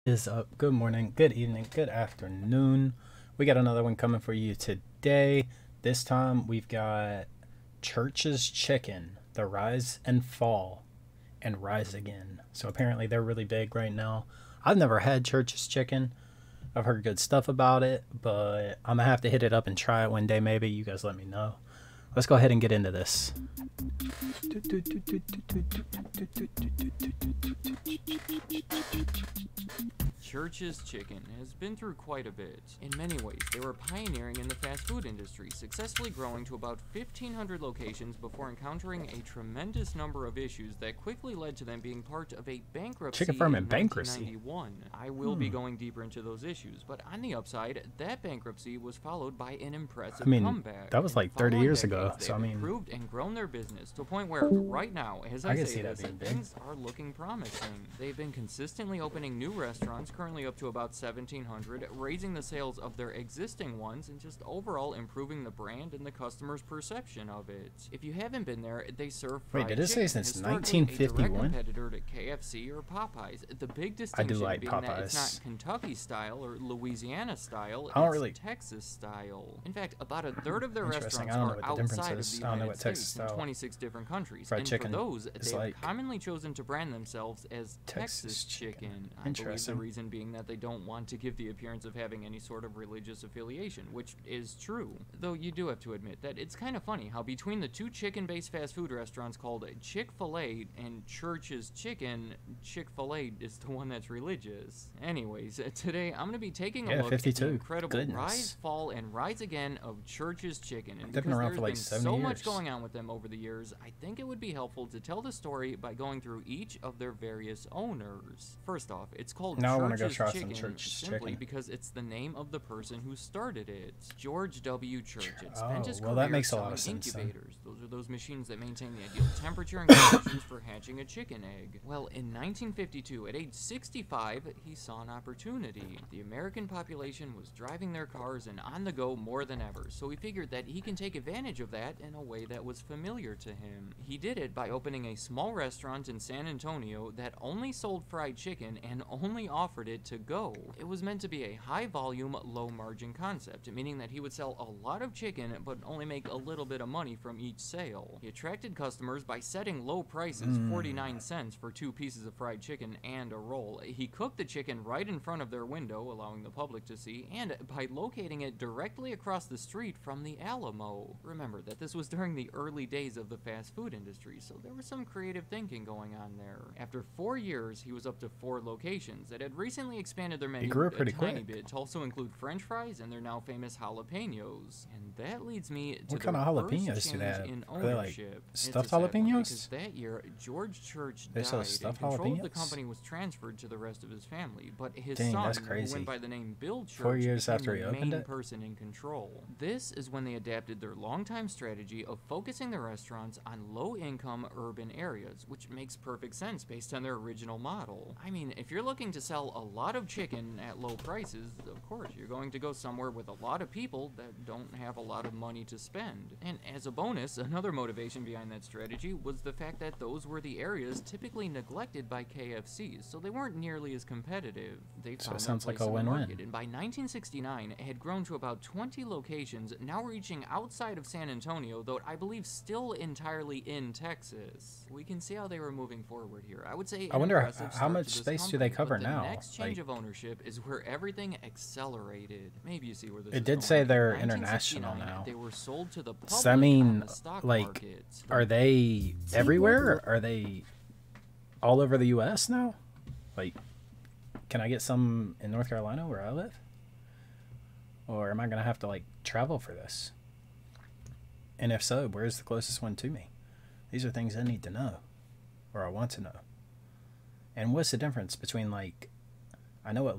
Is up. Good morning, good evening, good afternoon. We got another one coming for you today. This time we've got Church's Chicken, the rise and fall and rise again. So apparently they're really big right now. I've never had Church's Chicken. I've heard good stuff about it, but I'm gonna have to hit it up and try it one day maybe. You guys let me know. Let's go ahead and get into this. Church's Chicken has been through quite a bit. In many ways, they were pioneering in the fast food industry, successfully growing to about 1,500 locations before encountering a tremendous number of issues that quickly led to them being part of a bankruptcy Chicken firm in in bankruptcy. 1991. I will be going deeper into those issues, but on the upside, that bankruptcy was followed by an impressive comeback. That was like 30 years ago, so they've improved and grown their business to a point where right now, as I say this, things are looking promising. They've been consistently opening new restaurants, currently up to about 1,700, raising the sales of their existing ones and just overall improving the brand and the customer's perception of it. If you haven't been there, they serve fried Wait, did it say chicken, since historically a direct 1951? competitor to KFC or Popeyes. The big distinction like being that it's Popeyes. not Kentucky style or Louisiana style, I don't it's really- Texas style. In fact, about a third of their Interesting. restaurants I don't know are what the difference outside of is. the I don't know United what Texas States in style 26 different countries. fried And chicken for those, is they've like. commonly chosen to brand themselves as Texas chicken. I believe the Interesting. reason being that they don't want to give the appearance of having any sort of religious affiliation, which is true. Though you do have to admit that it's kind of funny how between the two chicken-based fast food restaurants called Chick-fil-A and Church's Chicken, Chick-fil-A is the one that's religious. Anyways, today I'm going to be taking a Yeah, look at 52. the incredible Goodness. rise, fall, and rise again of Church's Chicken. And They've been because around there's for like been 70 so much years. going on with them over the years, I think it would be helpful to tell the story by going through each of their various owners. First off, it's called Now I wanna Church's go try some Chicken Church's simply Chicken. because it's the name of the person who started it. George W. Church had Oh, spent his well, career that makes a lot selling of sense then. incubators. Those are those machines that maintain the ideal temperature and conditions for hatching a chicken egg. Well, in 1952, at age 65, he saw an opportunity. The American population was driving their cars and on the go more than ever, so he figured that he can take advantage of that in a way that was familiar to him. He did it by opening a small restaurant in San Antonio that only sold fried chicken and only offered it to go. It was meant to be a high-volume, low-margin concept, meaning that he would sell a lot of chicken but only make a little bit of money from each sale. He attracted customers by setting low prices, 49 cents for 2 pieces of fried chicken and a roll. He cooked the chicken right in front of their window, allowing the public to see, and by locating it directly across the street from the Alamo. Remember that this was during the early days of the fast food industry, so there was some creative thinking going on there. After 4 years, he was up to 4 locations that had recently expanded their menu grew a pretty tiny quick. bit to also include French fries and their now famous jalapenos. And that leads me to What kind their of first jalapenos do change they have? in Are they, like, ownership. It's a stuffed sad one, jalapenos? because that year, George Church They sell died, and stuffed control of the jalapenos? company was transferred to the rest of his family. But his Dang, son, that's who crazy. went by the name Bill Church, 4 years became after he the opened main it? person in control. This is when they adapted their longtime strategy of focusing their restaurants on low-income urban areas, which makes perfect sense based on their original model. I mean, if you're looking to sell a lot of chicken at low prices, of course, you're going to go somewhere with a lot of people that don't have a lot of money to spend. And as a bonus, another motivation behind that strategy was the fact that those were the areas typically neglected by KFCs, so they weren't nearly as competitive. They So it found their sounds like place a in the win-win. market, and by 1969, it had grown to about 20 locations, now reaching outside of San Antonio, though I believe still entirely in Texas. We can see how they were moving forward here. I would say I wonder impressive how start much to this space do they company, cover but now? The next change Like- of ownership is where everything accelerated. Maybe you see where this is It did going. say In they're international 1969, now. They were sold to the public So, I mean, on the stock like, market. Are they everywhere? Are they all over the U.S. now? Like, can I get some in North Carolina where I live? Or am I going to have to, like, travel for this? And if so, where's the closest one to me? These are things I need to know. Or I want to know. And what's the difference between, like, I know what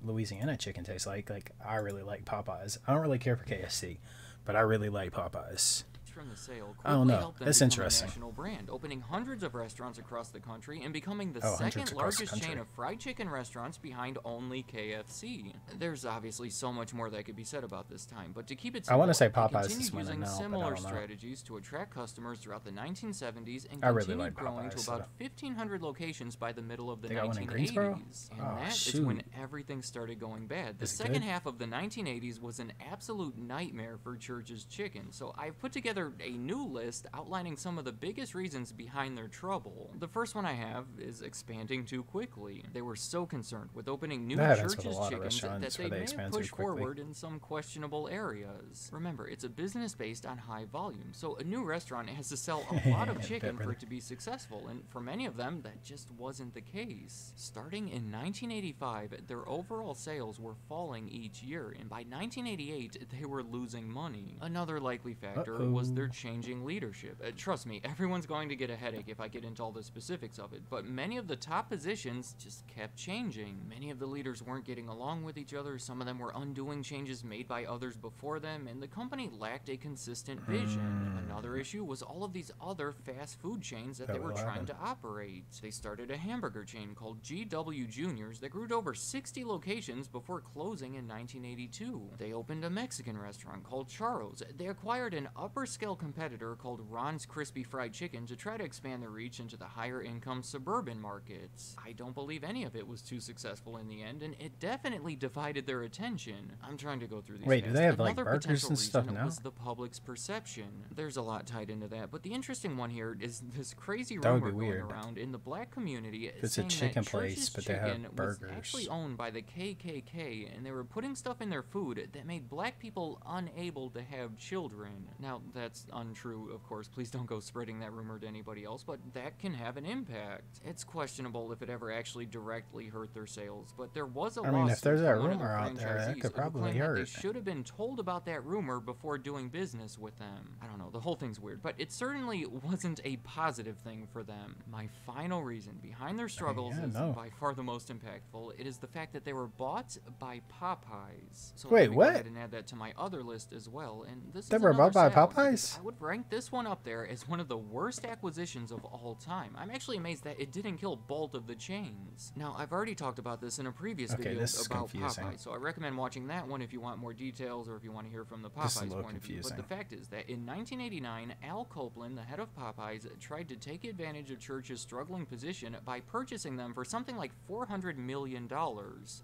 Louisiana chicken tastes like. Like, I really like Popeyes. I don't really care for KFC, but I really like Popeyes. from the sale I don't quickly know. helped them It's become interesting. a national brand, opening hundreds of restaurants across the country and becoming the Hundreds second across the largest chain country. of fried chicken restaurants behind only KFC. There's obviously so much more that could be said about this time, but to keep it I want simple, to say they Popeyes continued is winning using now, but I similar don't know. strategies to attract customers throughout the 1970s and I really continued like growing to Popeyes, about so. 1,500 locations by the middle of the They got one in Greensboro? 1980s. And Oh, that is shoot. when everything started going bad. The Is it second good? half of the 1980s was an absolute nightmare for Church's Chicken, so I've put together a new list outlining some of the biggest reasons behind their trouble. The first one I have is expanding too quickly. They were so concerned with opening new That happens with a Church's lot of Chickens that restaurants they where they may have expand too pushed quickly. forward in some questionable areas. Remember, it's a business based on high volume, so a new restaurant has to sell a lot of chicken for it to be successful, and for many of them, that just wasn't the case. Starting in 1985, their overall sales were falling each year, and by 1988, they were losing money. Another likely factor was their changing leadership. Trust me, everyone's going to get a headache if I get into all the specifics of it, but many of the top positions just kept changing. Many of the leaders weren't getting along with each other, some of them were undoing changes made by others before them, and the company lacked a consistent vision. Another issue was all of these other fast food chains that they were trying to operate. They started a hamburger chain called GW Juniors that grew to over 60 locations before closing in 1982. They opened a Mexican restaurant called Charro's. They acquired an upper-scale competitor called Ron's Crispy Fried Chicken to try to expand their reach into the higher-income suburban markets. I don't believe any of it was too successful in the end, and it definitely divided their attention. I'm trying to go through these Wait, fast. do they have, like, Another burgers potential and stuff reason now? was the public's perception. There's a lot tied into that, but the interesting one here is this crazy That would rumor be going weird. around in the black community It's a saying chicken that place, Church's but they have Chicken was burgers. actually owned by the KKK, and they were putting stuff in their food that made black people unable to have children. Now, that's untrue, of course. Please don't go spreading that rumor to anybody else, but that can have an impact. It's questionable if it ever actually directly hurt their sales, but there was a I mean, if lawsuit there's a from one of the rumor out there, that franchisees could who probably claimed that they hurt. should have been told about that rumor before doing business with them. I don't know, the whole thing's weird, but it certainly wasn't a positive thing for them. My final reason behind their struggles is by far the most impactful. It is the fact that they were bought by Popeyes. So Wait, let me what? go ahead and add that to my other list as well. And this They is were another bought by sad one, because Popeyes? I would rank this one up there as one of the worst acquisitions of all time. I'm actually amazed that it didn't kill both of the chains. Now, I've already talked about this in a previous video this is about confusing. Popeyes, so I recommend watching that one if you want more details or if you want to hear from the This is a Popeyes little point of view. But confusing. the fact is that in 1989, Al Copeland, the head of Popeyes, tried to take advantage of Church's struggling position by purchasing them for something like $400 million.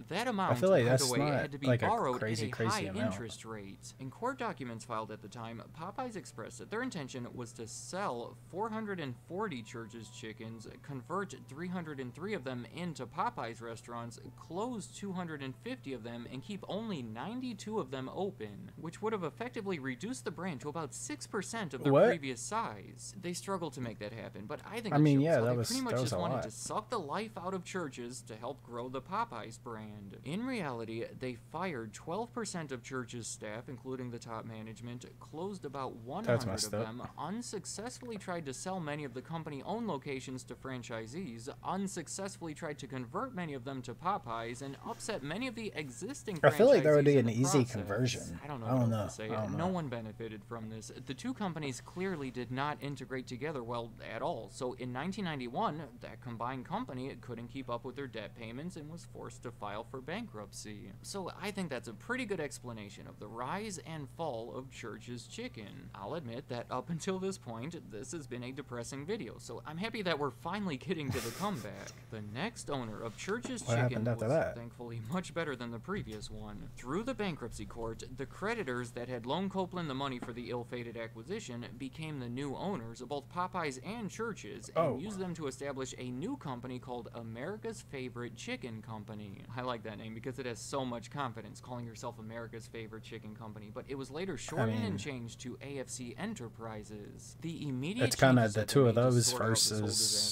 That amount, feel like by that's the way, not had to be like a borrowed crazy, at a crazy high amount. interest rate. In court documents filed at the time, Popeyes expressed that their intention was to sell 440 Church's chickens, convert 303 of them into Popeyes restaurants, close 250 of them, and keep only 92 of them open, which would have effectively reduced the brand to about 6% of their What? previous size. They struggled to make that happen, but I think I it mean, shows yeah, how that they was- pretty much that was just a wanted lot. to suck the life out of Church's to help grow the Popeyes brand. In reality, they fired 12% of Church's staff, including the top management, closed about 100 of messed up. them, unsuccessfully tried to sell many of the company-owned locations to franchisees, unsuccessfully tried to convert many of them to Popeyes, and upset many of the existing I feel like that would franchisees be in an the easy process. conversion. I don't know I what don't else to know. say. I don't No know. one benefited from this. The two companies clearly did not integrate together well at all. So in 1991, that combined company couldn't keep up with their debt payments and was forced to file for bankruptcy. So I think that's a pretty good explanation of the rise and fall of Church's Chicken. I'll admit that up until this point, this has been a depressing video, so I'm happy that we're finally getting to the comeback. The next owner of Church's What Chicken happened after was that? thankfully much better than the previous one. Through the bankruptcy court, the creditors that had loaned Copeland the money for the ill-fated acquisition became the new owners of both Popeyes and Church's, and used them to establish a new company called America's Favorite Chicken Company. I like that name because it has so much confidence, calling yourself America's Favorite Chicken Company, but it was later shortened and changed to AFC Enterprises. The immediate It's kinda changes the that they two made of to those sort out this whole versus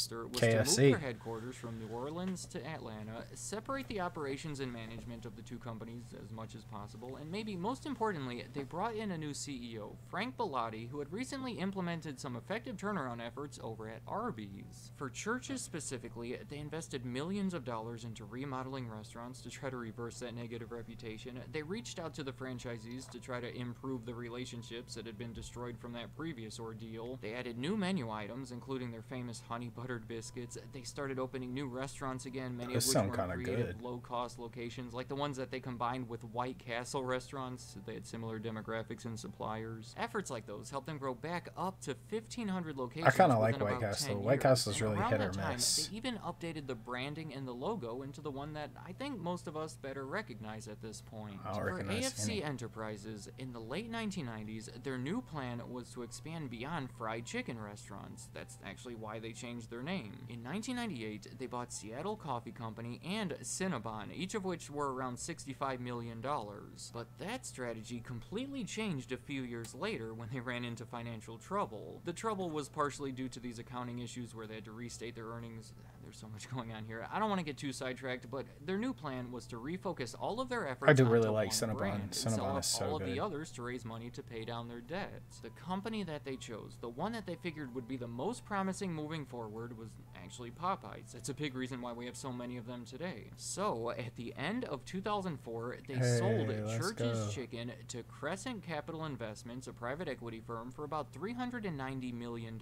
disaster was KFC. to move their headquarters from New Orleans to Atlanta, separate the operations and management of the two companies as much as possible, and maybe most importantly, they brought in a new CEO, Frank Bellotti, who had recently implemented some effective turnaround efforts over at Arby's. For Church's specifically, they invested millions of dollars into remodeling restaurants to try to reverse that negative reputation. They reached out to the franchisees to try to improve the relationships that had been destroyed destroyed from that previous ordeal. They added new menu items, including their famous honey buttered biscuits. They started opening new restaurants again, many of which were creative, low-cost locations, like the ones that they combined with White Castle restaurants. They had similar demographics and suppliers. Efforts like those helped them grow back up to 1,500 locations. I kind of like White Castle. White Castle's really hit or miss. They even updated the branding and the logo into the one that I think most of us better recognize at this point. For AFC Enterprises, in the late 1990s, their new plan was to expand beyond fried chicken restaurants. That's actually why they changed their name. In 1998, they bought Seattle Coffee Company and Cinnabon, each of which were around $65 million. But that strategy completely changed a few years later when they ran into financial trouble. The trouble was partially due to these accounting issues where they had to restate their earnings. There's so much going on here. I don't want to get too sidetracked, but their new plan was to refocus all of their efforts onto really like one brand and sell off so all good. of the others to raise money to pay down their debts. The company that they chose, the one that they figured would be the most promising moving forward, was actually Popeyes. It's a big reason why we have so many of them today. So, at the end of 2004, they sold Church's Chicken to Crescent Capital Investments, a private equity firm, for about $390 million.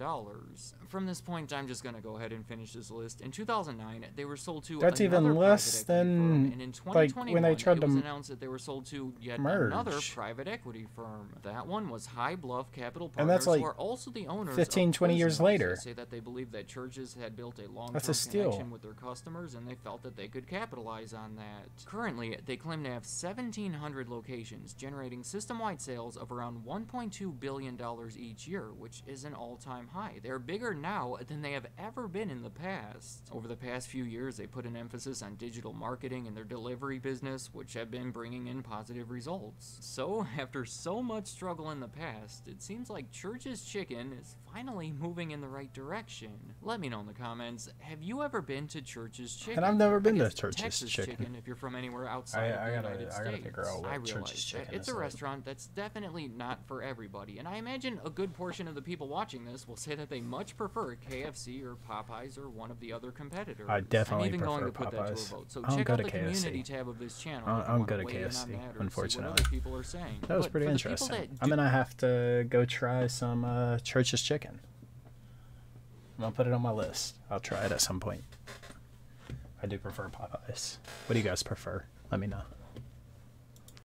From this point, I'm just going to go ahead and finish this list. In 2009, they were sold to That's even less than and in like when they tried it to was announced that they were sold to yet another private equity firm. That one was High Bluff Capital Partners, and that's like who are also the owners 15, 20 years later. They say that they believe that Church's had built a long-term connection with their customers, and they felt that they could capitalize on that. Currently, they claim to have 1,700 locations, generating system-wide sales of around $1.2 billion each year, which is an all-time high. They're bigger now than they have ever been in the past. Over the past few years, they put an emphasis on digital marketing and their delivery business, which have been bringing in positive results. So, after so much struggle in the past, it seems like Church's Chicken is finally moving in the right direction. Let me know in the comments, have you ever been to Church's Chicken? And I've never been to Church's Chicken. If you're from anywhere outside of the United States. I gotta figure out what Church's Chicken is. It's a restaurant that's definitely not for everybody, and I imagine a good portion of the people watching this will say that they much prefer KFC or Popeyes or one of the other competitors. I definitely I'm even prefer going to put Popeyes. that to a vote. So I'm check good out the at KFC. community tab of this channel. I'm good at KFC, unfortunately. People are saying. That was pretty interesting. I'm gonna have to go try some Church's Chicken. I'm gonna put it on my list. I'll try it at some point. I do prefer Popeyes. What do you guys prefer? Let me know.